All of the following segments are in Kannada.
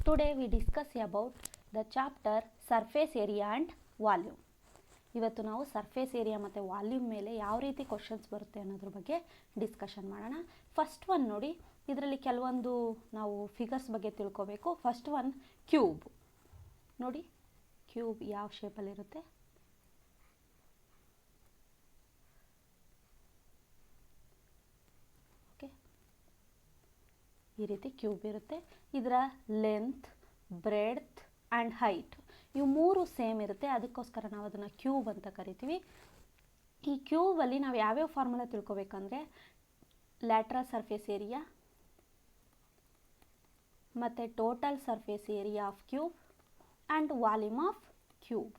Today we discuss about the chapter surface area and volume. ಇವತ್ತು ನಾವು ಸರ್ಫೇಸ್ ಏರಿಯಾ ಮತ್ತು ವಾಲ್ಯೂಮ್ ಮೇಲೆ ಯಾವ ರೀತಿ ಕ್ವಶನ್ಸ್ ಬರುತ್ತೆ ಅನ್ನೋದ್ರ ಬಗ್ಗೆ ಡಿಸ್ಕಷನ್ ಮಾಡೋಣ. ಫಸ್ಟ್ ಒನ್ ನೋಡಿ, ಇದರಲ್ಲಿ ಕೆಲವೊಂದು ನಾವು ಫಿಗರ್ಸ್ ಬಗ್ಗೆ ತಿಳ್ಕೋಬೇಕು. ಫಸ್ಟ್ ಒನ್ ಕ್ಯೂಬ್ ನೋಡಿ, ಕ್ಯೂಬ್ ಯಾವ ಶೇಪಲ್ಲಿರುತ್ತೆ? ಓಕೆ, ಈ ರೀತಿ ಕ್ಯೂಬ್ ಇರುತ್ತೆ. ಇದರ ಲೆಂತ್, ಬ್ರೆಡ್ತ್ ಆ್ಯಂಡ್ ಹೈಟ್ ಇವು ಮೂರು ಸೇಮ್ ಇರುತ್ತೆ. ಅದಕ್ಕೋಸ್ಕರ ನಾವು ಅದನ್ನು ಕ್ಯೂಬ್ ಅಂತ ಕರಿತೀವಿ. ಈ ಕ್ಯೂಬಲ್ಲಿ ನಾವು ಯಾವ್ಯಾವ ಫಾರ್ಮುಲಾ ತಿಳ್ಕೊಬೇಕಂದ್ರೆ ಲ್ಯಾಟ್ರಲ್ ಸರ್ಫೇಸ್ ಏರಿಯಾ ಮತ್ತು total surface area of cube and volume of cube.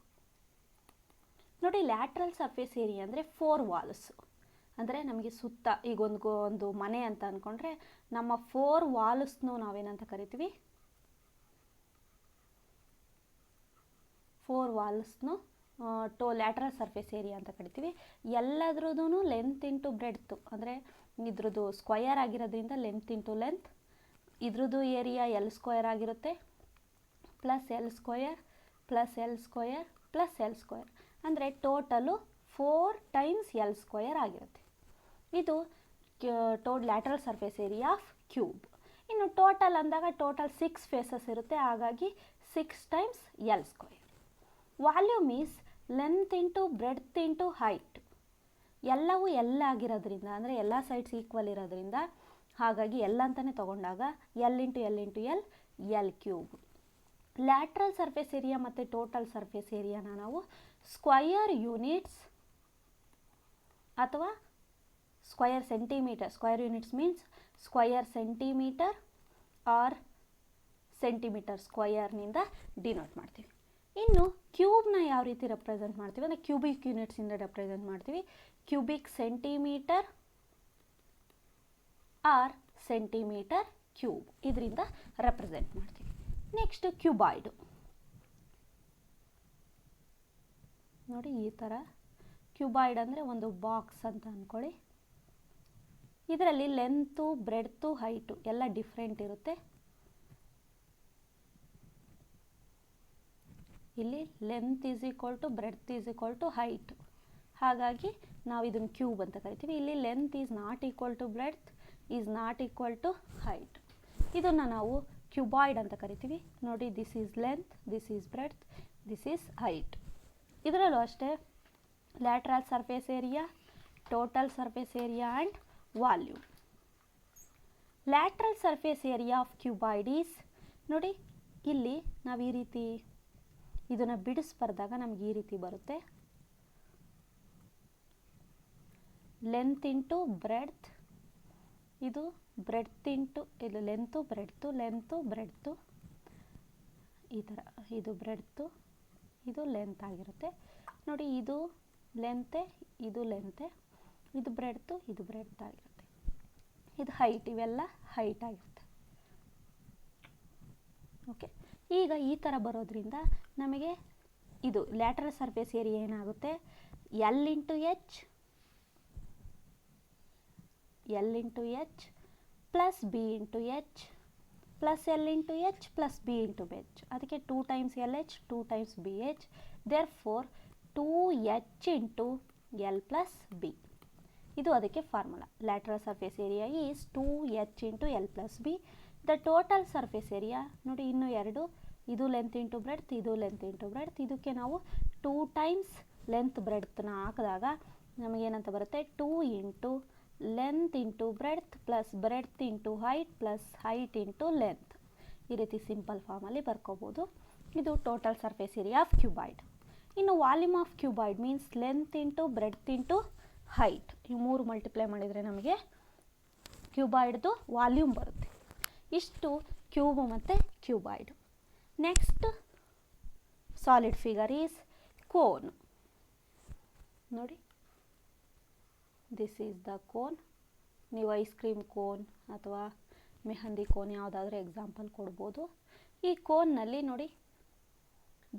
ನೋಡಿ, ಲ್ಯಾಟ್ರಲ್ ಸರ್ಫೇಸ್ ಏರಿಯಾ ಅಂದರೆ 4 ವಾಲ್ಸ್, ಅಂದರೆ ನಮಗೆ ಸುತ್ತ ಈಗ ಒಂದು ಮನೆ ಅಂತ ಅಂದ್ಕೊಂಡ್ರೆ ನಮ್ಮ 4 ವಾಲ್ಸ್ನು ನಾವೇನಂತ ಕರಿತೀವಿ? 4 ವಾಲ್ಸ್ನು ಲ್ಯಾಟ್ರಲ್ ಸರ್ಫೇಸ್ ಏರಿಯಾ ಅಂತ ಕರಿತೀವಿ. ಎಲ್ಲದ್ರದ್ದು ಲೆಂತ್ ಇಂಟು ಬ್ರೆಡ್ತು, ಅಂದರೆ ಇದ್ರದ್ದು ಸ್ಕ್ವಯರ್ ಆಗಿರೋದ್ರಿಂದ ಲೆಂತ್ ಇಂಟು ಲೆಂತ್, ಇದ್ರದ್ದು ಏರಿಯಾ ಎಲ್ ಸ್ಕ್ವಯರ್ ಆಗಿರುತ್ತೆ, plus L square plus L square plus L square, ಅಂದರೆ ಟೋಟಲು 4 ಟೈಮ್ಸ್ ಎಲ್ ಸ್ಕ್ವಯರ್ ಆಗಿರುತ್ತೆ. ಇದು lateral surface area of cube. ಇನ್ನು ಟೋಟಲ್ ಅಂದಾಗ ಟೋಟಲ್ 6 ಫೇಸಸ್ ಇರುತ್ತೆ, ಹಾಗಾಗಿ 6 times L square. Volume is length into breadth into height. ಎಲ್ಲವೂ ಎಲ್ ಆಗಿರೋದ್ರಿಂದ, ಅಂದರೆ ಎಲ್ಲ ಸೈಡ್ಸ್ ಈಕ್ವಲ್ ಇರೋದ್ರಿಂದ, ಹಾಗಾಗಿ ಎಲ್ ಅಂತಲೇ ತೊಗೊಂಡಾಗ L into L into L, L cube. Lateral surface area ಮತ್ತು ಟೋಟಲ್ ಸರ್ಫೇಸ್ ಏರಿಯಾನ ನಾವು ಸ್ಕ್ವಯರ್ ಯೂನಿಟ್ಸ್ ಅಥವಾ square centimetre, square units means square centimetre or centimetre ಸ್ಕ್ವಯರ್ನಿಂದ ಡಿನೋಟ್ ಮಾಡ್ತೀವಿ. ಇನ್ನು ಕ್ಯೂಬ್ನ ಯಾವ ರೀತಿ ರೆಪ್ರೆಸೆಂಟ್ ಮಾಡ್ತೀವಿ ಅಂದರೆ ಕ್ಯೂಬಿಕ್ ಯೂನಿಟ್ಸಿಂದ ರೆಪ್ರೆಸೆಂಟ್ ಮಾಡ್ತೀವಿ. Cubic centimetre or centimetre cube, ಇದರಿಂದ ರೆಪ್ರೆಸೆಂಟ್ ಮಾಡ್ತೀವಿ. ನೆಕ್ಸ್ಟ್ ಕ್ಯೂಬಾಯ್ಡು ನೋಡಿ, ಈ ಥರ ಕ್ಯೂಬಾಯ್ಡ್ ಅಂದರೆ ಒಂದು ಬಾಕ್ಸ್ ಅಂತ ಅಂದ್ಕೊಳ್ಳಿ. ಇದರಲ್ಲಿ ಲೆಂತು, ಬ್ರೆಡ್ತು, ಹೈಟು ಎಲ್ಲ ಡಿಫ್ರೆಂಟ್ ಇರುತ್ತೆ. ಇಲ್ಲಿ length is equal to breadth is equal to height, ಹಾಗಾಗಿ ನಾವು ಇದನ್ನು ಕ್ಯೂಬ್ ಅಂತ ಕರಿತೀವಿ. ಇಲ್ಲಿ length is not equal to breadth, is not equal to height, ಇದನ್ನು ನಾವು ಕ್ಯೂಬಾಯ್ಡ್ ಅಂತ ಕರಿತೀವಿ. ನೋಡಿ, this is length, this is breadth, this is height. ಇದರಲ್ಲೂ ಅಷ್ಟೇ lateral surface area, total surface area and volume. Lateral surface area of cuboid is, ನೋಡಿ ಇಲ್ಲಿ ನಾವು ಈ ರೀತಿ ಇದನ್ನು ಬಿಡಿಸ್ಬಾರ್ದಾಗ ನಮ್ಗೆ ಈ ರೀತಿ ಬರುತ್ತೆ. ಲೆಂತ್ ಇಂಟು ಬ್ರೆಡ್ತ್, ಇದು ಬ್ರೆಡ್ತ್ ಇಂಟು ಇದು ಲೆಂತು ಬ್ರೆಡ್ತು, ಲೆಂತು ಬ್ರೆಡ್ತು, ಈ ಥರ ಇದು ಬ್ರೆಡ್ತು, ಇದು ಲೆಂತ್ ಆಗಿರುತ್ತೆ. ನೋಡಿ, ಇದು ಲೆಂತೆ, ಇದು ಲೆಂತೆ, ಇದು ಬ್ರೆಡ್ತು, ಇದು ಬ್ರೆಡ್ತ್ ಆಗಿರುತ್ತೆ. ಇದು ಹೈಟ್, ಇವೆಲ್ಲ ಹೈಟ್ ಆಗಿರುತ್ತೆ. ಓಕೆ, ಈಗ ಈ ಥರ ಬರೋದ್ರಿಂದ ನಮಗೆ ಇದು ಲ್ಯಾಟ್ರಲ್ ಸರ್ಫೇಸ್ ಏರಿಯಾ ಏನಾಗುತ್ತೆ? L into H, L into H plus B into H plus L into H plus B into H. ಅದಕ್ಕೆ 2 times L H 2 times B H, therefore 2h into L plus B. ಇದು ಅದಕ್ಕೆ formula. Lateral surface area is 2h into L plus B. The total surface area ನೋಡಿ, ಇನ್ನೂ 2, ಇದು ಲೆಂತ್ ಇಂಟು ಬ್ರೆಡ್ತ್, ಇದು ಲೆಂತ್ ಇಂಟು ಬ್ರೆಡ್ತ್. ಇದಕ್ಕೆ ನಾವು 2 ಟೈಮ್ಸ್ ಲೆಂತ್ ಬ್ರೆಡ್ತ್ನ ಹಾಕಿದಾಗ ನಮಗೇನಂತ ಬರುತ್ತೆ? 2 into length into breadth plus breadth into height plus height into length. ಈ ರೀತಿ ಸಿಂಪಲ್ ಫಾರ್ಮಲ್ಲಿ ಬರ್ಕೋಬೋದು. ಇದು total surface area of cuboid. ಇನ್ನು volume of cuboid means length into breadth into height, ಇವು 3 ಮಲ್ಟಿಪ್ಲೈ ಮಾಡಿದರೆ ನಮಗೆ ಕ್ಯೂಬಾಯ್ಡ್ದು ವಾಲ್ಯೂಮ್ ಬರುತ್ತೆ. ಇಷ್ಟು ಕ್ಯೂಬ್ ಮತ್ತು cuboid. Next solid figure is cone. ನೋಡಿ, ದಿಸ್ ಈಸ್ ದ ಕೋನ್. ನೀವು ಐಸ್ ಕ್ರೀಮ್ ಕೋನ್ ಅಥವಾ ಮೆಹಂದಿ ಕೋನ್ ಯಾವುದಾದ್ರೂ ಎಕ್ಸಾಂಪಲ್ ಕೊಡ್ಬೋದು. ಈ ಕೋನ್ನಲ್ಲಿ ನೋಡಿ,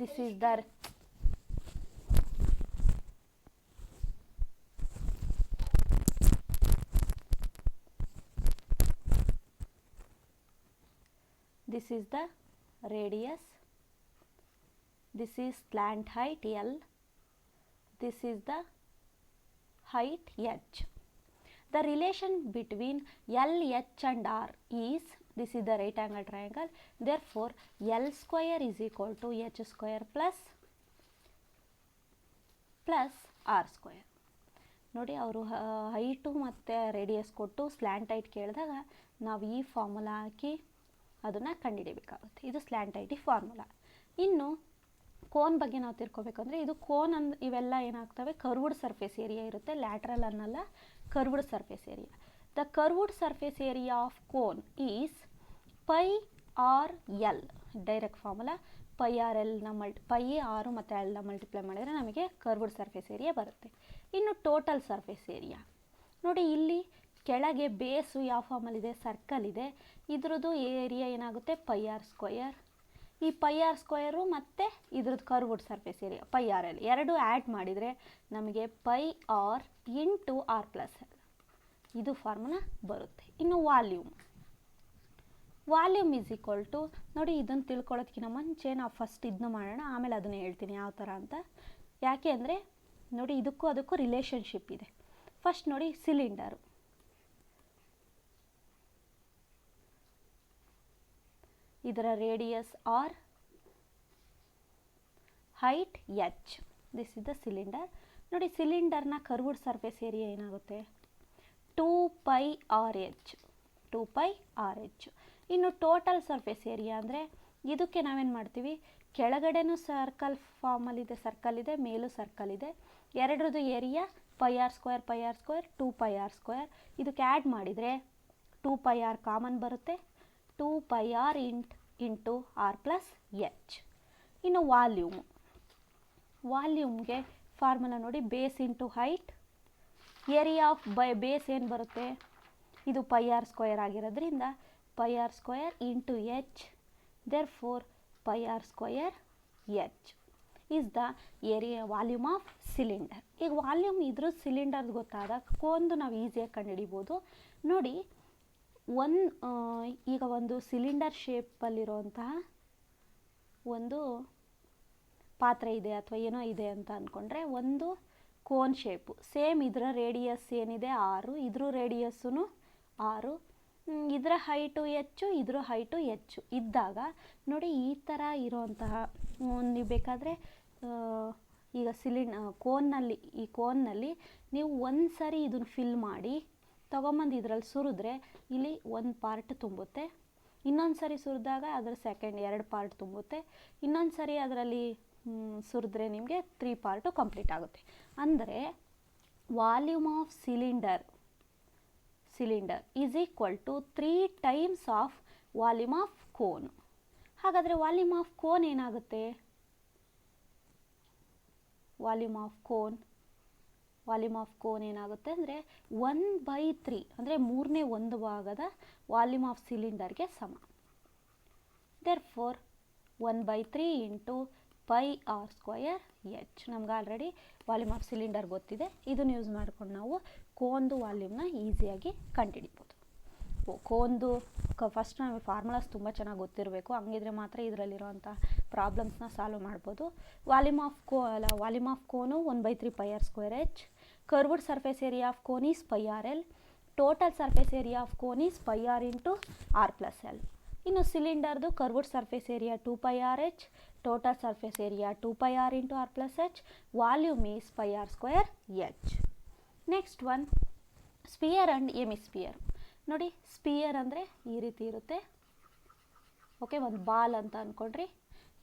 this is the this is the radius, this is slant height L, this is the height H. The relation between L, H and R is, this is the right angle triangle, therefore L square is equal to H square plus R square. ನೋಡಿ ಅವರು ಹೈಟು ಮತ್ತು ರೇಡಿಯಸ್ ಕೊಟ್ಟು ಸ್ಲ್ಯಾಂಟ್ ಹೈಟ್ ಕೇಳಿದಾಗ ನಾವು ಈ ಫಾರ್ಮುಲಾ ಹಾಕಿ ಅದನ್ನು ಕಂಡುಹಿಡಿಬೇಕಾಗುತ್ತೆ. ಇದು ಸ್ಲ್ಯಾಂಟ್ ಹೈಟ್ ಫಾರ್ಮುಲಾ. ಇನ್ನು ಕೋನ್ ಬಗ್ಗೆ ನಾವು ತಿಳ್ಕೊಬೇಕಂದ್ರೆ ಇದು ಕೋನ್ ಇವೆಲ್ಲ ಏನಾಗ್ತವೆ, ಕರ್ವ್ಡ್ ಸರ್ಫೇಸ್ ಏರಿಯಾ ಇರುತ್ತೆ, ಲ್ಯಾಟ್ರಲ್ ಅನ್ನಲ್ಲ, curved surface area. The curved surface area of cone is pi R L. Direct formula pi R ಎಲ್ನ ಪೈ ಆರು ಮತ್ತು ಎಲ್ನ ಮಲ್ಟಿಪ್ಲೈ ಮಾಡಿದರೆ ನಮಗೆ ಕರ್ವ್ಡ್ ಸರ್ಫೇಸ್ ಏರಿಯಾ ಬರುತ್ತೆ. ಇನ್ನು ಟೋಟಲ್ ಸರ್ಫೇಸ್ ಏರಿಯಾ ನೋಡಿ, ಇಲ್ಲಿ ಕೆಳಗೆ ಬೇಸು ಯಾವ ಫಾರ್ಮಲ್ಲಿದೆ, ಸರ್ಕಲ್ ಇದೆ, ಇದ್ರದ್ದು ಏರಿಯಾ ಏನಾಗುತ್ತೆ ಪೈ ಆರ್ ಸ್ಕ್ವಯರ್. ಈ ಪೈ ಆರ್ ಸ್ಕ್ವಯರು ಮತ್ತು ಇದ್ರದ್ದು curved surface area pi R L ಎರಡು ಆ್ಯಡ್ ಮಾಡಿದರೆ ನಮಗೆ pi R into R plus L ಇದು ಫಾರ್ಮುಲಾ ಬರುತ್ತೆ. ಇನ್ನು ವಾಲ್ಯೂಮ್ ಈಸ್ ಈಕ್ವಲ್ ಟು, ನೋಡಿ ಇದನ್ನು ತಿಳ್ಕೊಳ್ಳೋದಕ್ಕಿಂತ ಮುಂಚೆ ನಾವು ಫಸ್ಟ್ ಇದನ್ನ ಮಾಡೋಣ, ಆಮೇಲೆ ಅದನ್ನು ಹೇಳ್ತೀನಿ ಯಾವ ಥರ ಅಂತ. ಯಾಕೆ ಅಂದರೆ ನೋಡಿ ಇದಕ್ಕೂ ಅದಕ್ಕೂ ರಿಲೇಷನ್ಶಿಪ್ ಇದೆ. ಫಸ್ಟ್ ನೋಡಿ ಸಿಲಿಂಡರು, ಇದರ radius R, height H, this is the cylinder. ನೋಡಿ ಸಿಲಿಂಡರ್ನ ಕರ್ವ್ಡ್ ಸರ್ಫೇಸ್ ಏರಿಯಾ ಏನಾಗುತ್ತೆ 2π RH. ಇನ್ನು ಟೋಟಲ್ ಸರ್ಫೇಸ್ ಏರಿಯಾ ಅಂದರೆ ಇದಕ್ಕೆ ನಾವೇನು ಮಾಡ್ತೀವಿ, ಕೆಳಗಡೆನೂ ಸರ್ಕಲ್ ಫಾರ್ಮಲ್ಲಿದೆ, ಸರ್ಕಲ್ ಇದೆ, ಮೇಲೂ ಸರ್ಕಲ್ ಇದೆ, ಎರಡರದ್ದು area pi R square 2πr². ಇದಕ್ಕೆ ಆ್ಯಡ್ ಮಾಡಿದರೆ 2πr ಕಾಮನ್ ಬರುತ್ತೆ, 2πr into R plus H. ಇನ್ನು ವಾಲ್ಯೂಮ್ಗೆ ಫಾರ್ಮುಲಾ ನೋಡಿ, base into height, area of base ಏನು ಬರುತ್ತೆ, ಇದು ಪೈ ಆರ್ ಸ್ಕ್ವೇರ್ ಆಗಿರೋದ್ರಿಂದ pi R square into H, therefore pi R square H is the area volume of cylinder. ಈಗ ವಾಲ್ಯೂಮ್ ಇದ್ರ ಸಿಲಿಂಡರ್ದು ಗೊತ್ತಾದಾಗ ಕೋನ್ದು ನಾವು ಈಸಿಯಾಗಿ ಕಂಡುಹಿಡಿಬೋದು. ನೋಡಿ ಈಗ ಒಂದು ಸಿಲಿಂಡರ್ ಶೇಪಲ್ಲಿರುವಂತಹ ಒಂದು ಪಾತ್ರೆ ಇದೆ ಅಥವಾ ಏನೋ ಇದೆ ಅಂತ ಅಂದ್ಕೊಂಡ್ರೆ, ಒಂದು ಕೋನ್ ಶೇಪು ಸೇಮ್, ಇದರ ರೇಡಿಯಸ್ ಏನಿದೆ 6, ಇದ್ರ ರೇಡಿಯಸ್ಸು 6, ಇದರ ಹೈಟು ಹೆಚ್ಚು, ಇದ್ರ ಹೈಟು ಹೆಚ್ಚು ಇದ್ದಾಗ ನೋಡಿ ಈ ಥರ ಇರೋವಂತಹ ನೀವು ಬೇಕಾದರೆ ಈಗ ಕೋನ್ನಲ್ಲಿ ನೀವು ಒಂದು ಸರಿ ಇದನ್ನು ಫಿಲ್ ಮಾಡಿ ತೊಗೊಂಬಂದು ಇದರಲ್ಲಿ ಸುರಿದ್ರೆ ಇಲ್ಲಿ ಒಂದು ಪಾರ್ಟ್ ತುಂಬುತ್ತೆ, ಇನ್ನೊಂದು ಸರಿ ಸುರಿದಾಗ ಅದರ ಸೆಕೆಂಡ್ 2 ಪಾರ್ಟ್ ತುಂಬುತ್ತೆ, ಇನ್ನೊಂದು ಸರಿ ಅದರಲ್ಲಿ ಸುರಿದ್ರೆ ನಿಮಗೆ 3 ಪಾರ್ಟು ಕಂಪ್ಲೀಟ್ ಆಗುತ್ತೆ. ಅಂದರೆ volume of cylinder is equal to 3 times of volume of cone. ಹಾಗಾದರೆ ವಾಲ್ಯೂಮ್ ಆಫ್ ಕೋನ್ ಏನಾಗುತ್ತೆ, ವಾಲ್ಯೂಮ್ ಆಫ್ ಕೋನ್ ಏನಾಗುತ್ತೆ ಅಂದರೆ 1/3 ಅಂದರೆ 1/3 ಭಾಗದ ವಾಲ್ಯೂಮ್ ಆಫ್ ಸಿಲಿಂಡರ್ಗೆ ಸಮ. Therefore 1/3 into pi R square H. ನಮ್ಗೆ ಆಲ್ರೆಡಿ ವಾಲ್ಯೂಮ್ ಆಫ್ ಸಿಲಿಂಡರ್ ಗೊತ್ತಿದೆ, ಇದನ್ನು ಯೂಸ್ ಮಾಡ್ಕೊಂಡು ನಾವು ಕೋನ್ದು ವಾಲ್ಯೂಮ್ನ ಈಸಿಯಾಗಿ ಕಂಡುಹಿಡಿಬೋದು. ಕೋನ್ದು ಫಸ್ಟ್ ನಮಗೆ ಫಾರ್ಮುಲಾಸ್ ತುಂಬ ಚೆನ್ನಾಗಿ ಗೊತ್ತಿರಬೇಕು, ಹಂಗಿದ್ರೆ ಮಾತ್ರ ಇದರಲ್ಲಿರುವಂಥ ಪ್ರಾಬ್ಲಮ್ಸ್ನ ಸಾಲ್ವ್ ಮಾಡ್ಬೋದು. Volume of cone 1/3 pi R square H, curved surface area of cone is pi R L, total surface area of cone is pi R into R plus L. ಇನ್ನು ಸಿಲಿಂಡರ್ದು curved surface area 2πrh, total surface area 2πr into R plus H, volume is pi R square H. Next one sphere and hemisphere. ನೋಡಿ ಸ್ಪಿಯರ್ ಅಂದರೆ ಈ ರೀತಿ ಇರುತ್ತೆ, ಓಕೆ, ಒಂದು ಬಾಲ್ ಅಂತ ಅಂದ್ಕೊಂಡ್ರಿ.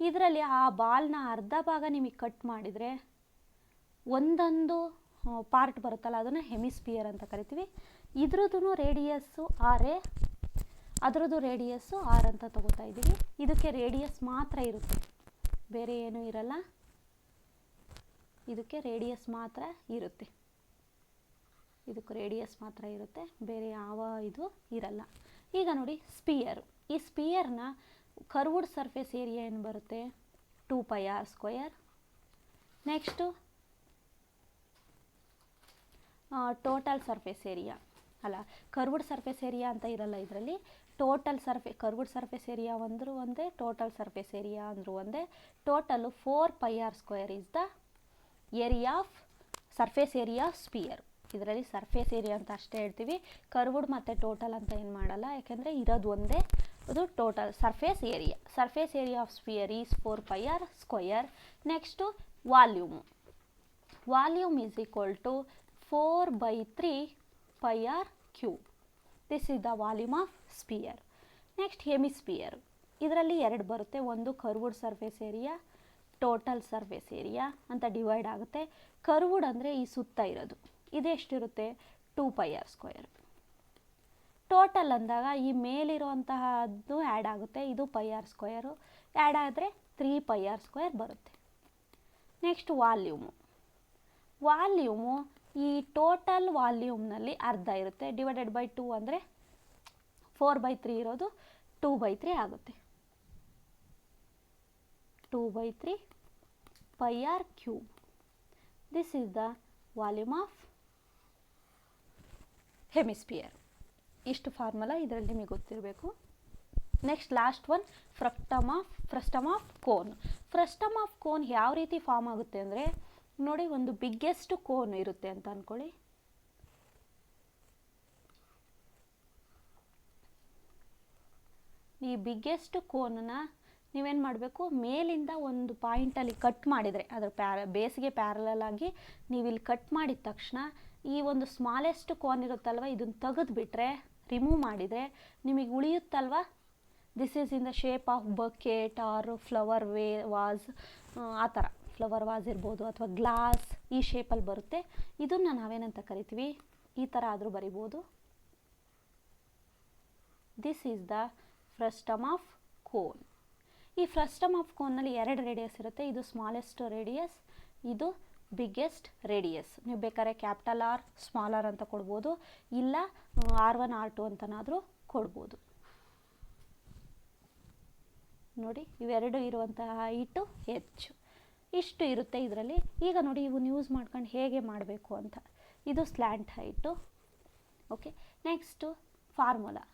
ಇದರಲ್ಲಿ ಆ ಬಾಲ್ನ ಅರ್ಧ ಭಾಗ ನಿಮಗೆ ಕಟ್ ಮಾಡಿದರೆ ಒಂದೊಂದು ಪಾರ್ಟ್ ಬರುತ್ತಲ್ಲ, ಅದನ್ನು ಹೆಮಿಸ್ಪಿಯರ್ ಅಂತ ಕರಿತೀವಿ. ಇದ್ರದ್ದು ರೇಡಿಯಸ್ಸು ಆರೇ, ಅದರದ್ದು ರೇಡಿಯಸ್ಸು ಆರ್ ಅಂತ ತಗೋತಾ ಇದ್ದೀವಿ. ಇದಕ್ಕೆ ರೇಡಿಯಸ್ ಮಾತ್ರ ಇರುತ್ತೆ, ಬೇರೆ ಏನೂ ಇರಲ್ಲ, ಇದಕ್ಕೆ ರೇಡಿಯಸ್ ಮಾತ್ರ ಇರುತ್ತೆ, ಬೇರೆ ಯಾವ ಇದು ಇರಲ್ಲ. ಈಗ ನೋಡಿ ಸ್ಪಿಯರ್, ಈ ಸ್ಪಿಯರ್ನ ಕರ್ವ್ಡ್ ಸರ್ಫೇಸ್ ಏರಿಯಾ ಏನು ಬರುತ್ತೆ 2πr². Next total surface area, ಅಲ್ಲ ಕರ್ವ್ಡ್ ಸರ್ಫೇಸ್ ಏರಿಯಾ ಅಂತ ಇರಲ್ಲ ಇದರಲ್ಲಿ, ಟೋಟಲ್ ಕರ್ವ್ಡ್ ಸರ್ಫೇಸ್ ಏರಿಯಾ ಅಂದರೂ ಒಂದೇ, ಟೋಟಲ್ ಸರ್ಫೇಸ್ ಏರಿಯಾ ಅಂದರೂ ಒಂದೇ. Total 4πr² is the area of surface area of spear. ಇದರಲ್ಲಿ ಸರ್ಫೇಸ್ ಏರಿಯಾ ಅಂತ ಅಷ್ಟೇ ಹೇಳ್ತೀವಿ, ಕರ್ವ್ಡ್ ಮತ್ತು ಟೋಟಲ್ ಅಂತ ಏನು ಮಾಡಲ್ಲ, ಯಾಕೆಂದರೆ ಇರೋದು ಒಂದೇ. ಅದು total surface area. Surface area of sphere is 4πr². Next volume. Volume is equal to 4/3πr³. This is the volume of sphere. Next hemisphere. ಇದರಲ್ಲಿ ಎರಡು ಬರುತ್ತೆ, ಒಂದು curved surface area, total surface area ಅಂತ ಡಿವೈಡ್ ಆಗುತ್ತೆ. ಕರ್ವ್ಡ್ ಅಂದರೆ ಈ ಸುತ್ತ ಇರೋದು, ಇದೆಷ್ಟಿರುತ್ತೆ 2πr². ಟೋಟಲ್ ಅಂದಾಗ ಈ ಮೇಲಿರುವಂತಹದ್ದು ಆ್ಯಡ್ ಆಗುತ್ತೆ, ಇದು πr², ಆ್ಯಡ್ ಆದರೆ 3πr² ಬರುತ್ತೆ. Next volume. ವಾಲ್ಯೂಮು ಈ ಟೋಟಲ್ ವಾಲ್ಯೂಮ್ನಲ್ಲಿ ಅರ್ಧ ಇರುತ್ತೆ, ಡಿವೈಡೆಡ್ ಬೈ 2 ಅಂದರೆ 4/3 ಇರೋದು 2/3 ಆಗುತ್ತೆ. 2/3πr³. This is the volume of hemisphere. ಇಷ್ಟು ಫಾರ್ಮುಲಾ ಇದರಲ್ಲಿ ನಿಮಗೆ ಗೊತ್ತಿರಬೇಕು. Next last one, frustum of cone. Frustum of cone ಯಾವ ರೀತಿ ಫಾರ್ಮ್ ಆಗುತ್ತೆ ಅಂದರೆ, ನೋಡಿ ಒಂದು ಬಿಗ್ಗೆಸ್ಟ್ ಕೋನ್ ಇರುತ್ತೆ ಅಂತ ಅಂದ್ಕೊಳ್ಳಿ. ಈ ಬಿಗ್ಗೆಸ್ಟ್ ಕೋನನ್ನ ನೀವೇನು ಮಾಡಬೇಕು, ಮೇಲಿಂದ ಒಂದು ಪಾಯಿಂಟಲ್ಲಿ ಕಟ್ ಮಾಡಿದರೆ, ಅದರ ಬೇಸ್ಗೆ ಪ್ಯಾರಲಲ್ ಆಗಿ ನೀವು ಇಲ್ಲಿ ಕಟ್ ಮಾಡಿದ ತಕ್ಷಣ ಈ ಒಂದು ಸ್ಮಾಲೆಸ್ಟ್ ಕೋನ್ ಇರುತ್ತಲ್ವ, ಇದನ್ನು ತೆಗೆದುಬಿಟ್ರೆ, ರಿಮೂವ್ ಮಾಡಿದರೆ ನಿಮಗೆ ಉಳಿಯುತ್ತಲ್ವ, this is in the shape of bucket or flower vase, ಆ ಥರ ಫ್ಲವರ್ ವಾಸ್ ಇರ್ಬೋದು ಅಥವಾ ಗ್ಲಾಸ್, ಈ ಶೇಪಲ್ಲಿ ಬರುತ್ತೆ. ಇದನ್ನು ನಾವೇನಂತ ಕರಿತೀವಿ, ಈ ಥರ ಆದರೂ ಬರಿಬೋದು. This is the frustum of cone. ಈ ಫ್ರಸ್ಟಮ್ ಆಫ್ ಕೋನ್ನಲ್ಲಿ ಎರಡು ರೇಡಿಯಸ್ ಇರುತ್ತೆ, ಇದು ಸ್ಮಾಲೆಸ್ಟ್ ರೇಡಿಯಸ್, ಇದು ಬಿಗ್ಗೆಸ್ಟ್ ರೇಡಿಯಸ್. ನೀವು ಬೇಕಾದ್ರೆ ಕ್ಯಾಪಿಟಲ್ ಆರ್ ಸ್ಮಾಲ್ ಆರ್ ಅಂತ ಕೊಡ್ಬೋದು, ಇಲ್ಲ R1 R2 ಅಂತನಾದರೂ ಕೊಡ್ಬೋದು. ನೋಡಿ ಇವೆರಡು ಇರುವಂತಹ ಹೈಟು ಹೆಚ್ಚು, ಇಷ್ಟು ಇರುತ್ತೆ ಇದರಲ್ಲಿ. ಈಗ ನೋಡಿ ಇವನ್ನ ಯೂಸ್ ಮಾಡ್ಕೊಂಡು ಹೇಗೆ ಮಾಡಬೇಕು ಅಂತ. ಇದು slant height. Okay, next formula.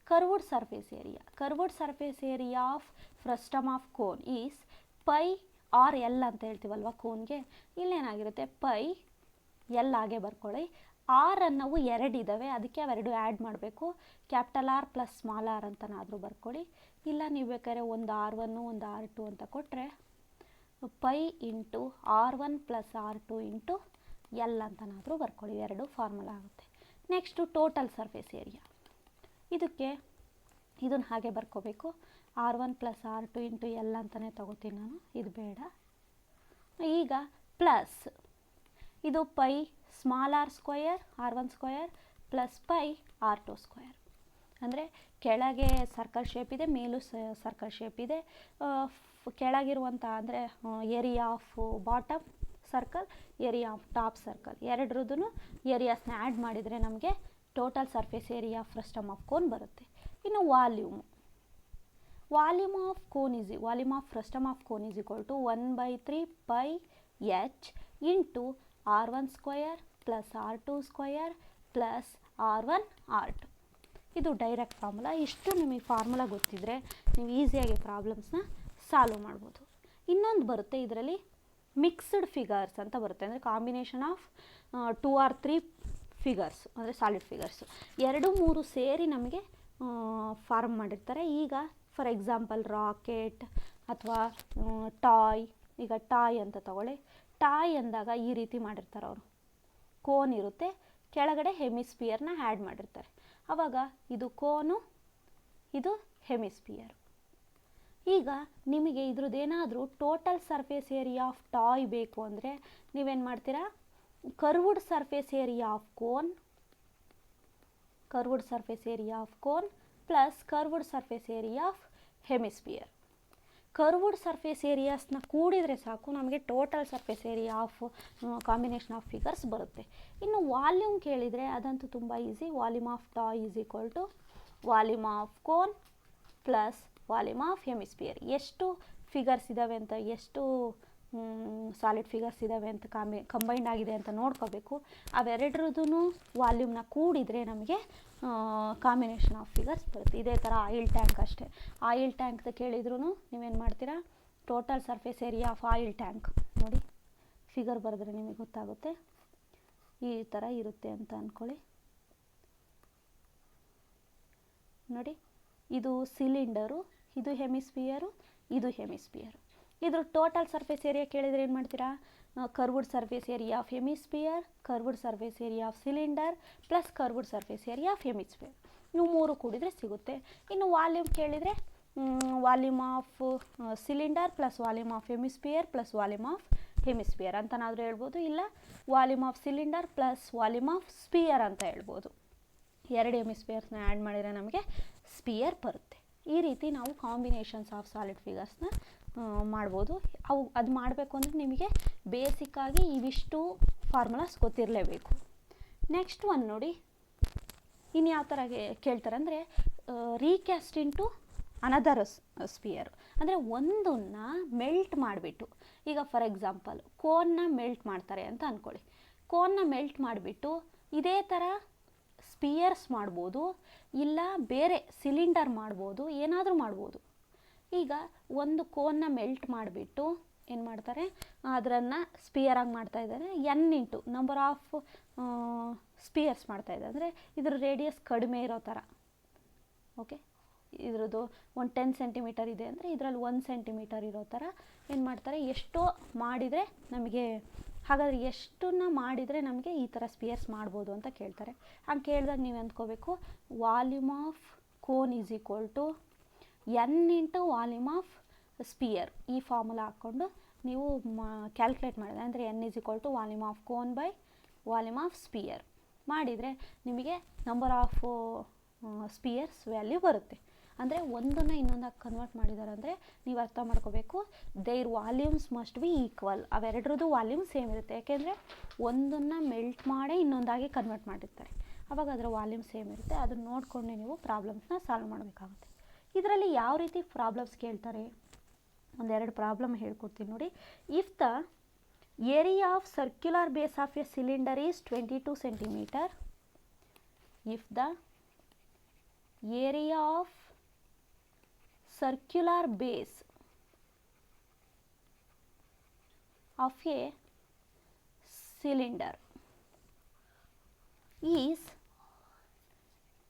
Curved surface area. Curved surface area of frustum of cone is pi R L ಅಂತ ಹೇಳ್ತೀವಲ್ವ ಕೋನ್ಗೆ, ಇಲ್ಲೇನಾಗಿರುತ್ತೆ ಪೈ ಎಲ್ ಹಾಗೆ ಬರ್ಕೊಳ್ಳಿ. ಆರ್ ಅನ್ನೋವು ಎರಡಿದ್ದಾವೆ, ಅದಕ್ಕೆ ಅವೆರಡು ಆ್ಯಡ್ ಮಾಡಬೇಕು. Capital R plus small R ಅಂತನಾದರೂ ಬರ್ಕೊಳ್ಳಿ, ಇಲ್ಲ ನೀವು ಬೇಕಾದ್ರೆ ಒಂದು R1 ಒಂದು R2 ಅಂತ ಕೊಟ್ಟರೆ pi into R1 plus R2 into L ಅಂತನಾದರೂ ಬರ್ಕೊಳ್ಳಿ, ಎರಡು ಫಾರ್ಮುಲಾ ಆಗುತ್ತೆ. Next total surface area. ಇದನ್ನು ಹಾಗೆ ಬರ್ಕೋಬೇಕು, R1 plus R2 into L ಅಂತಲೇ ತಗೋತೀನಿ ನಾನು, ಇದು ಬೇಡ. ಈಗ ಪ್ಲಸ್ ಇದು pi small r² R1² plus pi R2². ಅಂದರೆ ಕೆಳಗೆ ಸರ್ಕಲ್ ಶೇಪ್ ಇದೆ, ಮೇಲೂ ಸರ್ಕಲ್ ಶೇಪ್ ಇದೆ. ಕೆಳಗಿರುವಂಥ ಅಂದರೆ area of bottom circle, area of top circle, ಎರಡರದ್ದು ಏರಿಯಾಸ್ನ ಆ್ಯಡ್ ಮಾಡಿದರೆ ನಮಗೆ total surface area frustum of cone ಬರುತ್ತೆ. ಇನ್ನು volume. Volume of frustum of cone is equal to 1/3πh into R1² plus R2² plus R1 R2. ಇದು ಡೈರೆಕ್ಟ್ ಫಾರ್ಮುಲಾ. ಇಷ್ಟು ನಿಮಗೆ ಫಾರ್ಮುಲಾ ಗೊತ್ತಿದ್ದರೆ ನೀವು ಈಸಿಯಾಗಿ ಪ್ರಾಬ್ಲಮ್ಸ್ನ ಸಾಲ್ವ್ ಮಾಡ್ಬೋದು. ಇನ್ನೊಂದು ಬರುತ್ತೆ ಇದರಲ್ಲಿ, ಮಿಕ್ಸ್ಡ್ ಫಿಗರ್ಸ್ ಅಂತ ಬರುತ್ತೆ. ಅಂದರೆ ಕಾಂಬಿನೇಷನ್ ಆಫ್ 2 or 3 ಫಿಗರ್ಸ್, ಅಂದರೆ ಸಾಲಿಡ್ ಫಿಗರ್ಸು 2 3 ಸೇರಿ ನಮಗೆ ಫಾರ್ಮ್ ಮಾಡಿರ್ತಾರೆ. ಈಗ ಫಾರ್ ಎಕ್ಸಾಂಪಲ್ ರಾಕೆಟ್ ಅಥವಾ ಟಾಯ್. ಈಗ ಟಾಯ್ ಅಂತ ತಗೊಳ್ಳಿ. ಟಾಯ್ ಅಂದಾಗ ಈ ರೀತಿ ಮಾಡಿರ್ತಾರೆ ಅವರು, ಕೋನ್ ಇರುತ್ತೆ, ಕೆಳಗಡೆ ಹೆಮಿಸ್ಪಿಯರ್ನ ಆ್ಯಡ್ ಮಾಡಿರ್ತಾರೆ. ಆವಾಗ ಇದು ಕೋನು, ಇದು ಹೆಮಿಸ್ಪಿಯರ್. ಈಗ ನಿಮಗೆ ಇದ್ರದ್ದೇನಾದರೂ total surface area of toy ಬೇಕು ಅಂದರೆ ನೀವೇನು ಮಾಡ್ತೀರಾ, curved surface area of cone plus curved surface area of hemisphere. Curved surface ಏರಿಯಾಸ್ನ ಕೂಡಿದರೆ ಸಾಕು, ನಮಗೆ total surface area of combination of figures ಬರುತ್ತೆ. ಇನ್ನು ವಾಲ್ಯೂಮ್ ಕೇಳಿದರೆ ಅದಂತೂ ತುಂಬ easy. Volume of toy is equal to volume of cone plus volume of hemisphere. ಎಷ್ಟು ಫಿಗರ್ಸ್ ಇದ್ದಾವೆ ಅಂತ, ಎಷ್ಟು ಸಾಲಿಡ್ ಫಿಗರ್ಸ್ ಇದ್ದಾವೆ ಅಂತ ಕಂಬೈಂಡ್ ಆಗಿದೆ ಅಂತ ನೋಡ್ಕೋಬೇಕು. ಅವೆರಡರದ್ದು ವಾಲ್ಯೂಮ್ನ ಕೂಡಿದರೆ ನಮಗೆ ಕಾಂಬಿನೇಷನ್ ಆಫ್ ಫಿಗರ್ಸ್ ಬರುತ್ತೆ. ಇದೇ ಥರ ಆಯಿಲ್ ಟ್ಯಾಂಕ್ ಅಷ್ಟೇ. ಆಯಿಲ್ ಟ್ಯಾಂಕ್ ಕೇಳಿದ್ರು ನೀವೇನು ಮಾಡ್ತೀರಾ, total surface area of oil tank ನೋಡಿ, ಫಿಗರ್ ಬರೆದ್ರೆ ನಿಮಗೆ ಗೊತ್ತಾಗುತ್ತೆ. ಈ ಥರ ಇರುತ್ತೆ ಅಂತ ಅಂದ್ಕೊಳ್ಳಿ. ನೋಡಿ, ಇದು ಸಿಲಿಂಡರು, ಇದು ಹೆಮಿಸ್ಫಿಯರು, ಇದು ಹೆಮಿಸ್ಫಿಯರು. ಇದ್ರ ಟೋಟಲ್ ಸರ್ಫೇಸ್ ಏರಿಯಾ ಕೇಳಿದರೆ ಏನು ಮಾಡ್ತೀರಾ, curved surface area of hemisphere, curved surface area of cylinder plus curved surface area of hemisphere. ಇವು ಮೂರು ಕೂಡಿದರೆ ಸಿಗುತ್ತೆ. ಇನ್ನು ವಾಲ್ಯೂಮ್ ಕೇಳಿದರೆ volume of cylinder plus volume of hemisphere plus volume of hemisphere ಅಂತನಾದರೂ ಹೇಳ್ಬೋದು, ಇಲ್ಲ volume of cylinder plus volume of sphere ಅಂತ ಹೇಳ್ಬೋದು. ಎರಡು ಹೆಮಿಸ್ಫಿಯರ್ಸ್ನ ಆ್ಯಡ್ ಮಾಡಿದರೆ ನಮಗೆ ಸ್ಪಿಯರ್ ಬರುತ್ತೆ. ಈ ರೀತಿ ನಾವು ಕಾಂಬಿನೇಷನ್ಸ್ ಆಫ್ ಸಾಲಿಡ್ ಫಿಗರ್ಸ್ನ ಮಾಡ್ಬೋದು. ಅದು ಮಾಡಬೇಕು ಅಂದರೆ ನಿಮಗೆ ಬೇಸಿಕ್ಕಾಗಿ ಇವಿಷ್ಟು ಫಾರ್ಮುಲಾಸ್ ಗೊತ್ತಿರಲೇಬೇಕು. ನೆಕ್ಸ್ಟ್ ಒನ್ ನೋಡಿ, ಇನ್ನು ಯಾವ ಥರ ಕೇಳ್ತಾರೆ ಅಂದರೆ ರೀಕ್ಯಾಸ್ಟ್ ಇಂಟು ಅನದರ್ ಸ್ಪಿಯರ್. ಅಂದರೆ ಒಂದನ್ನು ಮೆಲ್ಟ್ ಮಾಡಿಬಿಟ್ಟು, ಈಗ ಫಾರ್ ಎಕ್ಸಾಂಪಲ್ ಕೋನ್ನ ಮೆಲ್ಟ್ ಮಾಡ್ತಾರೆ ಅಂತ ಅಂದ್ಕೊಳ್ಳಿ. ಕೋನ್ನ ಮೆಲ್ಟ್ ಮಾಡಿಬಿಟ್ಟು ಇದೇ ಥರ ಸ್ಪಿಯರ್ಸ್ ಮಾಡ್ಬೋದು, ಇಲ್ಲ ಬೇರೆ ಸಿಲಿಂಡರ್ ಮಾಡ್ಬೋದು, ಏನಾದರೂ ಮಾಡ್ಬೋದು. ಈಗ ಒಂದು ಕೋನ್ನ ಮೆಲ್ಟ್ ಮಾಡಿಬಿಟ್ಟು ಏನು ಮಾಡ್ತಾರೆ, ಅದನ್ನು ಸ್ಪಿಯರಾಗಿ ಮಾಡ್ತಾ ಇದ್ದಾರೆ. N into number of spears ಮಾಡ್ತಾ ಇದ್ದಾರೆ. ಅಂದರೆ ಇದ್ರ ರೇಡಿಯಸ್ ಕಡಿಮೆ ಇರೋ ಥರ. ಓಕೆ, ಇದ್ರದ್ದು ಒಂದು 10 ಸೆಂಟಿಮೀಟರ್ ಇದೆ ಅಂದರೆ ಇದರಲ್ಲಿ 1 ಸೆಂಟಿಮೀಟರ್ ಇರೋ ಥರ ಏನು ಮಾಡ್ತಾರೆ, ಎಷ್ಟೋ ಮಾಡಿದರೆ ನಮಗೆ, ಹಾಗಾದರೆ ಎಷ್ಟನ್ನ ಮಾಡಿದರೆ ನಮಗೆ ಈ ಥರ ಸ್ಪಿಯರ್ಸ್ ಮಾಡ್ಬೋದು ಅಂತ ಕೇಳ್ತಾರೆ. ಹಂಗೆ ಕೇಳಿದಾಗ ನೀವು ಅಂದ್ಕೋಬೇಕು, volume of cone is equal to N into volume of sphere. ಈ ಫಾರ್ಮುಲಾ ಹಾಕ್ಕೊಂಡು ನೀವು ಕ್ಯಾಲ್ಕುಲೇಟ್ ಮಾಡಿದ್ರೆ, ಅಂದರೆ N is equal to volume of cone by volume of sphere ಮಾಡಿದರೆ ನಿಮಗೆ ನಂಬರ್ ಆಫ್ ಸ್ಪಿಯರ್ಸ್ ವ್ಯಾಲ್ಯೂ ಬರುತ್ತೆ. ಅಂದರೆ ಒಂದನ್ನು ಇನ್ನೊಂದಾಗಿ ಕನ್ವರ್ಟ್ ಮಾಡಿದ್ದಾರೆ ಅಂದರೆ ನೀವು ಅರ್ಥ ಮಾಡ್ಕೋಬೇಕು, their volumes must be equal. ಅವೆರಡರದ್ದು ವಾಲ್ಯೂಮ್ ಸೇಮ್ ಇರುತ್ತೆ. ಯಾಕೆಂದರೆ ಒಂದನ್ನು ಮೆಲ್ಟ್ ಮಾಡಿ ಇನ್ನೊಂದಾಗಿ ಕನ್ವರ್ಟ್ ಮಾಡಿರ್ತಾರೆ, ಆವಾಗ ಅದರ ವಾಲ್ಯೂಮ್ ಸೇಮ್ ಇರುತ್ತೆ. ಅದನ್ನು ನೋಡಿಕೊಂಡು ನೀವು ಪ್ರಾಬ್ಲಮ್ಸ್ನ ಸಾಲ್ವ್ ಮಾಡಬೇಕಾಗುತ್ತೆ. ಇದರಲ್ಲಿ ಯಾವ ರೀತಿ ಪ್ರಾಬ್ಲಮ್ಸ್ ಕೇಳ್ತಾರೆ, ಒಂದೆರಡು ಪ್ರಾಬ್ಲಮ್ ಹೇಳ್ಕೊಡ್ತೀನಿ ನೋಡಿ. If the area of circular base of A cylinder is 22 centimetre, if the area of circular base of a cylinder is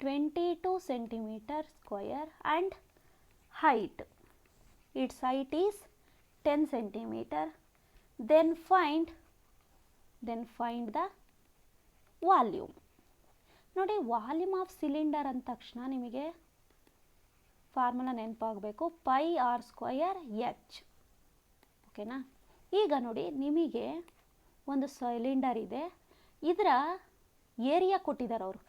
22 centimeter square and height, its height is 10 centimeter, then find the volume. ನೋಡಿ, ವಾಲ್ಯೂಮ್ ಆಫ್ ಸಿಲಿಂಡರ್ ಅಂದ ತಕ್ಷಣ ನಿಮಗೆ ಫಾರ್ಮುಲಾ ನೆನಪಾಗಬೇಕು, ಪೈ ಆರ್ ಸ್ಕ್ವಯರ್ ಎಚ್. ಓಕೆನಾ. ಈಗ ನೋಡಿ, ನಿಮಗೆ ಒಂದು ಸಿಲಿಂಡರ್ ಇದೆ, ಇದರ ಏರಿಯಾ ಕೊಟ್ಟಿದ್ದಾರೆ ಅವರು.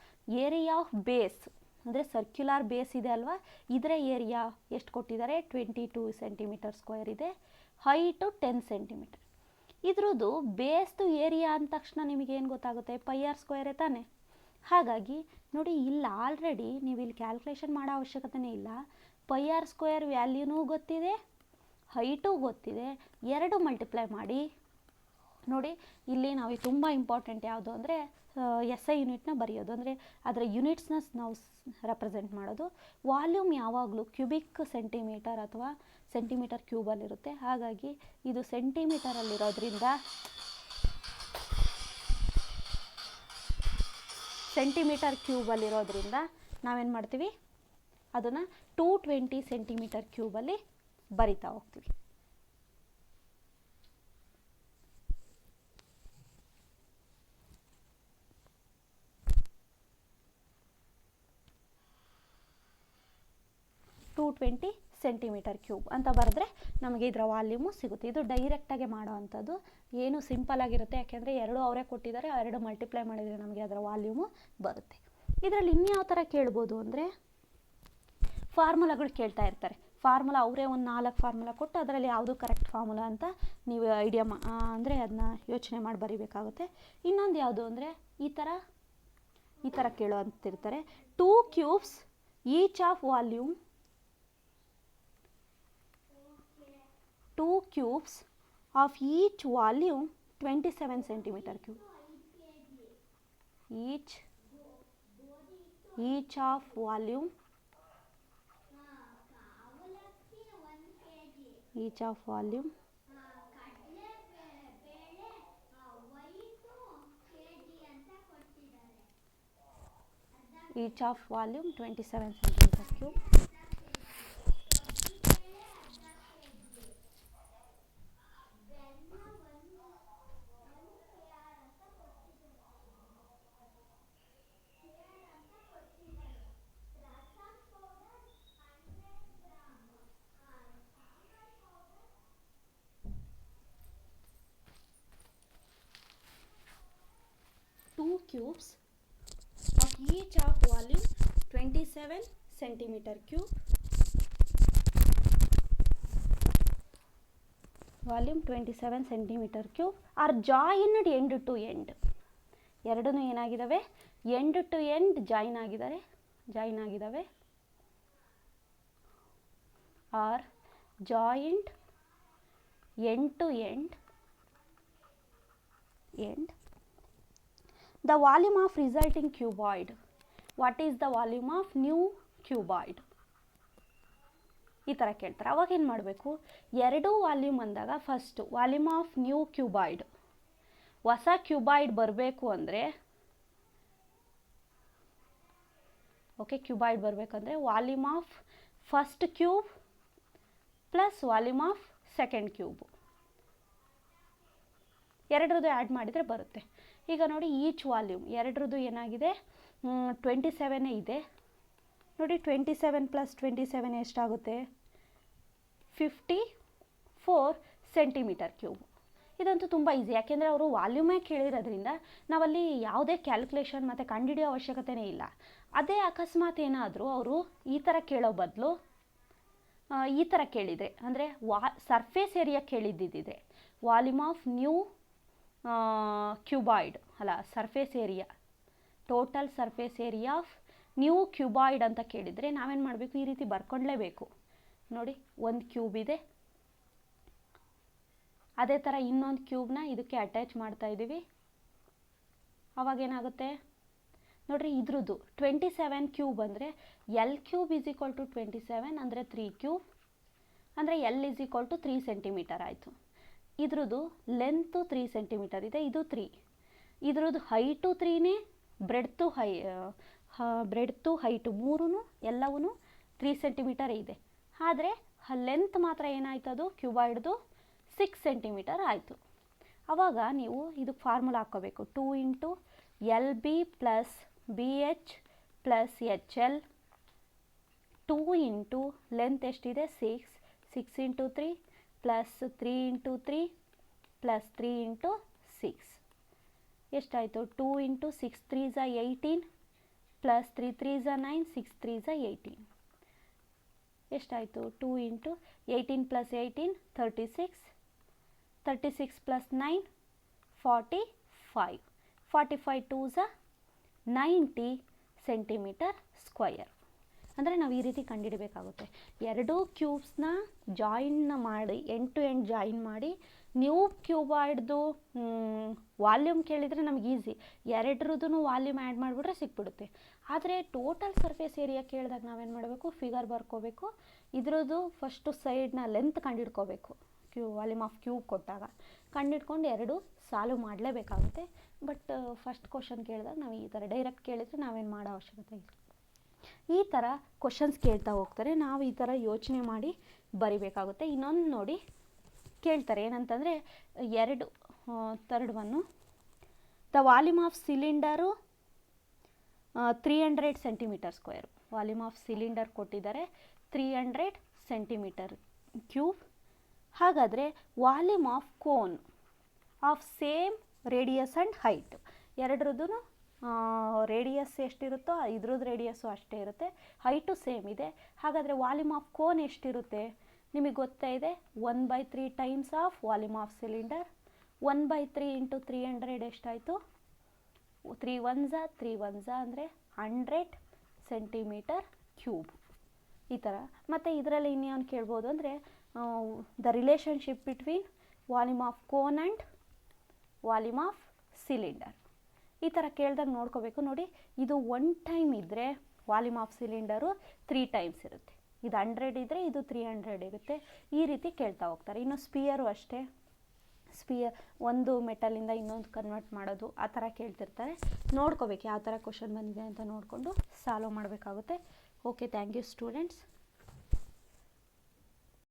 ಏರಿಯಾ ಆಫ್ ಬೇಸ್ ಅಂದರೆ ಸರ್ಕ್ಯುಲರ್ ಬೇಸ್ ಇದೆ ಅಲ್ವಾ, ಇದರ ಏರಿಯಾ ಎಷ್ಟು ಕೊಟ್ಟಿದ್ದಾರೆ, 22 ಸೆಂಟಿಮೀಟರ್ ಸ್ಕ್ವೇರ್ ಇದೆ, ಹೈಟು 10 ಸೆಂಟಿಮೀಟರ್. ಇದ್ರದ್ದು ಬೇಸ್ದು ಏರಿಯಾ ಅಂದ ತಕ್ಷಣ ನಿಮಗೇನು ಗೊತ್ತಾಗುತ್ತೆ, ಪೈ ಆರ್ ಸ್ಕ್ವೇರೇ ತಾನೆ. ಹಾಗಾಗಿ ನೋಡಿ, ಇಲ್ಲಿ ಆಲ್ರೆಡಿ ನೀವು ಇಲ್ಲಿ ಕ್ಯಾಲ್ಕುಲೇಷನ್ ಮಾಡೋ ಅವಶ್ಯಕತೆನೇ ಇಲ್ಲ. ಪೈ ಆರ್ ಸ್ಕ್ವೇರ್ ವ್ಯಾಲ್ಯೂನೂ ಗೊತ್ತಿದೆ, ಹೈಟು ಗೊತ್ತಿದೆ, ಎರಡು ಮಲ್ಟಿಪ್ಲೈ ಮಾಡಿ ನೋಡಿ. ಇಲ್ಲಿ ನಾವು ತುಂಬ ಇಂಪಾರ್ಟೆಂಟ್ ಯಾವುದು ಅಂದರೆ ಎಸ್ ಐ ಯೂನಿಟ್ನ ಬರೆಯೋದು, ಅಂದರೆ ಅದರ ಯೂನಿಟ್ಸ್ನ ನಾವು ರೆಪ್ರೆಸೆಂಟ್ ಮಾಡೋದು. ವಾಲ್ಯೂಮ್ ಯಾವಾಗಲೂ ಕ್ಯೂಬಿಕ್ ಸೆಂಟಿಮೀಟರ್ ಅಥವಾ ಸೆಂಟಿಮೀಟರ್ ಕ್ಯೂಬಲ್ಲಿರುತ್ತೆ. ಹಾಗಾಗಿ ಇದು ಸೆಂಟಿಮೀಟರಲ್ಲಿರೋದ್ರಿಂದ ಸೆಂಟಿಮೀಟರ್ ಕ್ಯೂಬಲ್ಲಿರೋದ್ರಿಂದ ನಾವೇನು ಮಾಡ್ತೀವಿ, ಅದನ್ನು 220 ಸೆಂಟಿಮೀಟರ್ ಕ್ಯೂಬಲ್ಲಿ ಬರಿತಾ ಹೋಗ್ತೀವಿ. ಸೆಂಟಿಮೀಟರ್ ಕ್ಯೂಬ್ ಅಂತ ಬರೆದ್ರೆ ನಮಗೆ ಇದರ ವಾಲ್ಯೂಮು ಸಿಗುತ್ತೆ. ಇದು ಡೈರೆಕ್ಟಾಗಿ ಮಾಡೋ ಅಂಥದ್ದು, ಏನು ಸಿಂಪಲ್ ಆಗಿರುತ್ತೆ. ಯಾಕೆಂದರೆ ಎರಡು ಅವರೇ ಕೊಟ್ಟಿದ್ದಾರೆ, ಎರಡು ಮಲ್ಟಿಪ್ಲೈ ಮಾಡಿದರೆ ನಮಗೆ ಅದರ ವಾಲ್ಯೂಮು ಬರುತ್ತೆ. ಇದರಲ್ಲಿ ಇನ್ಯಾವ ಥರ ಕೇಳ್ಬೋದು ಅಂದರೆ, ಫಾರ್ಮುಲಾಗಳು ಕೇಳ್ತಾ ಇರ್ತಾರೆ. ಫಾರ್ಮುಲಾ ಅವರೇ ಒಂದು 4 ಫಾರ್ಮುಲಾ ಕೊಟ್ಟು ಅದರಲ್ಲಿ ಯಾವುದು ಕರೆಕ್ಟ್ ಫಾರ್ಮುಲಾ ಅಂತ ನೀವು ಐಡಿಯಾ ಅಂದರೆ ಅದನ್ನ ಯೋಚನೆ ಮಾಡಿ ಬರೀಬೇಕಾಗುತ್ತೆ. ಇನ್ನೊಂದು ಯಾವುದು ಅಂದರೆ ಈ ಥರ ಕೇಳೋ ಅಂತಿರ್ತಾರೆ. 2 cubes each of volume 2 cubes of each volume 27 centimeter cube. Each of volume each of volume each of volume 27 centimeter cube. Two cubes of each of volume 27 centimeter cube. Volume 27 centimeter cube are joined end to end. ಎರಡೂ ಏನಾಗಿದ್ದಾವೆ, ಎಂಡ್ ಟು ಎಂಡ್ ಜಾಯಿನ್ ಆಗಿದ್ದಾವೆ or joint end to end. The volume of resulting cuboid. What is the volume of new cuboid? ಈ ಥರ ಕೇಳ್ತಾರೆ. ಅವಾಗ ಏನು ಮಾಡಬೇಕು, ಎರಡೂ ವಾಲ್ಯೂಮ್ ಅಂದಾಗ first volume of new cuboid, ಹೊಸ ಕ್ಯೂಬಾಯ್ಡ್ ಬರಬೇಕು ಅಂದರೆ ಕ್ಯೂಬಾಯ್ಡ್ ಬರಬೇಕಂದ್ರೆ volume of first cube plus volume of second cube ಎರಡರದ್ದು ಆ್ಯಡ್ ಮಾಡಿದರೆ ಬರುತ್ತೆ. ಈಗ ನೋಡಿ ಈಚ್ ವಾಲ್ಯೂಮ್ ಎರಡರದ್ದು ಏನಾಗಿದೆ 27 ಇದೆ ನೋಡಿ. 27 ಪ್ಲಸ್ 27 ಎಷ್ಟಾಗುತ್ತೆ, 54 ಸೆಂಟಿಮೀಟರ್ ಕ್ಯೂಬ್. ಇದಂತೂ ತುಂಬ ಈಸಿ, ಯಾಕೆಂದರೆ ಅವರು ವಾಲ್ಯೂಮೇ ಕೇಳಿರೋದ್ರಿಂದ ನಾವಲ್ಲಿ ಯಾವುದೇ ಕ್ಯಾಲ್ಕುಲೇಷನ್ ಮತ್ತು ಕಂಡುಹಿಡಿಯೋ ಅವಶ್ಯಕತೆಯೇ ಇಲ್ಲ. ಅದೇ ಅಕಸ್ಮಾತ್ ಏನಾದರೂ ಅವರು ಈ ಥರ ಕೇಳೋ ಬದಲು ಈ ಥರ ಕೇಳಿದರೆ, ಅಂದರೆ ಸರ್ಫೇಸ್ ಏರಿಯಾ ಕೇಳಿದ್ದಿದ್ದರೆ ವಾಲ್ಯೂಮ್ ಆಫ್ ನ್ಯೂ ಕ್ಯೂಬಾಯ್ಡ್ ಅಲ್ಲ, surface area, total surface area of new cuboid ಅಂತ ಕೇಳಿದರೆ ನಾವೇನು ಮಾಡಬೇಕು, ಈ ರೀತಿ ಬರ್ಕೊಂಡ್ಲೇಬೇಕು. ನೋಡಿ, ಒಂದು ಕ್ಯೂಬ್ ಇದೆ, ಅದೇ ಥರ ಇನ್ನೊಂದು ಕ್ಯೂಬ್ನ ಇದಕ್ಕೆ ಅಟ್ಯಾಚ್ ಮಾಡ್ತಾ ಇದ್ದೀವಿ. ಅವಾಗೇನಾಗುತ್ತೆ ನೋಡಿರಿ, ಇದ್ರದ್ದು 27 ಕ್ಯೂಬ್ ಅಂದರೆ L cube is equal to 27 ಅಂದರೆ 3 ಕ್ಯೂಬ್ ಅಂದರೆ L is equal to 3 centimetre ಆಯಿತು. ಇದ್ರದ್ದು ಲೆಂತು 3 ಸೆಂಟಿಮೀಟರ್ ಇದೆ, ಇದು 3. ಇದ್ರದ್ದು ಹೈಟು 3ನೇ, ಬ್ರೆಡ್ತು ಹೈಟು ಮೂರೂ ಎಲ್ಲವೂ 3 ಸೆಂಟಿಮೀಟರ್ ಇದೆ. ಆದರೆ ಲೆಂತ್ ಮಾತ್ರ ಏನಾಯ್ತು, ಅದು ಕ್ಯೂಬಾಯ್ಡ್ದು 6 ಸೆಂಟಿಮೀಟರ್ ಆಯಿತು. ಆವಾಗ ನೀವು ಇದಕ್ಕೆ ಫಾರ್ಮುಲಾ ಹಾಕ್ಕೋಬೇಕು, 2 into LB plus BH plus HL, 2 into length ಎಷ್ಟಿದೆ 6 into 3 plus 3 into 3 plus 3 into 6 ಎಷ್ಟಾಯಿತು, 2 ಇಂಟು 6 3 ಝ 18 ಪ್ಲಸ್ 3 3 ಝ 9 6 3 ಝ 18 ಎಷ್ಟಾಯಿತು, 2 into 18 plus 18 36 plus 9 45 45 2 ಝ 90 centimetre square. ಅಂದರೆ ನಾವು ಈ ರೀತಿ ಕಂಡುಹಿಡಬೇಕಾಗುತ್ತೆ. ಎರಡೂ ಕ್ಯೂಬ್ಸ್ನ ಜಾಯಿನ್ ಮಾಡಿ ಎಂಡ್ ಟು ಎಂಡ್ ಜಾಯಿನ್ ಮಾಡಿ ನ್ಯೂ ಕ್ಯೂಬಾಯ್ಡ್ದು ವಾಲ್ಯೂಮ್ ಕೇಳಿದರೆ ನಮ್ಗೆ ಈಸಿ, ಎರಡರದ್ದು ವಾಲ್ಯೂಮ್ ಆ್ಯಡ್ ಮಾಡಿಬಿಟ್ರೆ ಸಿಕ್ಬಿಡುತ್ತೆ. ಆದರೆ ಟೋಟಲ್ ಸರ್ಫೇಸ್ ಏರಿಯಾ ಕೇಳಿದಾಗ ನಾವೇನು ಮಾಡಬೇಕು, ಫಿಗರ್ ಬರ್ಕೋಬೇಕು, ಇದ್ರದ್ದು ಫಸ್ಟು ಸೈಡ್ನ ಲೆಂತ್ ಕಂಡುಹಿಡ್ಕೋಬೇಕು. ವಾಲ್ಯೂಮ್ ಆಫ್ ಕ್ಯೂಬ್ ಕೊಟ್ಟಾಗ ಕಂಡುಹಿಡ್ಕೊಂಡು ಎರಡು ಸಾಲ್ವ್ ಮಾಡಲೇಬೇಕಾಗುತ್ತೆ. ಬಟ್ ಫಸ್ಟ್ ಕ್ವಶನ್ ಕೇಳಿದಾಗ ನಾವು ಈ ಥರ ಡೈರೆಕ್ಟ್ ಕೇಳಿದರೆ ನಾವೇನು ಮಾಡೋ ಅವಶ್ಯಕತೆ ಇಲ್ಲ. ಈ ಥರ ಕ್ವಶನ್ಸ್ ಕೇಳ್ತಾ ಹೋಗ್ತಾರೆ, ನಾವು ಈ ಥರ ಯೋಚನೆ ಮಾಡಿ ಬರಿಬೇಕಾಗುತ್ತೆ. ಇನ್ನೊಂದು ನೋಡಿ ಕೇಳ್ತಾರೆ ಏನಂತಂದರೆ, third one, the volume of cylinder 300 centimetre square. Volume of cylinder ಕೊಟ್ಟಿದ್ದಾರೆ 300 ಸೆಂಟಿಮೀಟರ್ ಕ್ಯೂಬ್. ಹಾಗಾದರೆ volume of cone of same radius and height, ಎರಡರದ್ದು ರೇಡಿಯಸ್ ಎಷ್ಟಿರುತ್ತೋ ಇದ್ರದ್ದು ರೇಡಿಯಸ್ಸು ಅಷ್ಟೇ ಇರುತ್ತೆ, ಹೈಟು ಸೇಮ್ ಇದೆ. ಹಾಗಾದರೆ ವಾಲ್ಯೂಮ್ ಆಫ್ ಕೋನ್ ಎಷ್ಟಿರುತ್ತೆ ನಿಮಗೆ ಗೊತ್ತಾ ಇದೆ, 1/3 times of volume of cylinder. 1/3 into 300 ಎಷ್ಟಾಯಿತು, 3 1 ಝ ಅಂದರೆ 100 ಸೆಂಟಿಮೀಟರ್ ಕ್ಯೂಬ್. ಈ ಥರ. ಮತ್ತು ಇದರಲ್ಲಿ ಇನ್ನೇನು ಕೇಳ್ಬೋದು ಅಂದರೆ, the relationship between volume of cone and volume of cylinder. ಈ ಥರ ಕೇಳಿದಾಗ ನೋಡ್ಕೋಬೇಕು. ನೋಡಿ, ಇದು 1 ಟೈಮ್ ಇದ್ದರೆ ವಾಲ್ಯೂಮ್ ಆಫ್ ಸಿಲಿಂಡರು 3 ಟೈಮ್ಸ್ ಇರುತ್ತೆ. ಇದು 100 ಇದ್ದರೆ ಇದು 300 ಇರುತ್ತೆ. ಈ ರೀತಿ ಕೇಳ್ತಾ ಹೋಗ್ತಾರೆ. ಇನ್ನು ಸ್ಪಿಯರು ಅಷ್ಟೇ, ಸ್ಪಿಯರ್ ಒಂದು ಮೆಟಲಿಂದ ಇನ್ನೊಂದು ಕನ್ವರ್ಟ್ ಮಾಡೋದು ಆ ಥರ ಕೇಳ್ತಿರ್ತಾರೆ. ನೋಡ್ಕೋಬೇಕು ಯಾವ ಥರ ಕ್ವಶನ್ ಬಂದಿದೆ ಅಂತ ನೋಡಿಕೊಂಡು ಸಾಲ್ವ್ ಮಾಡಬೇಕಾಗುತ್ತೆ. Okay, thank you students.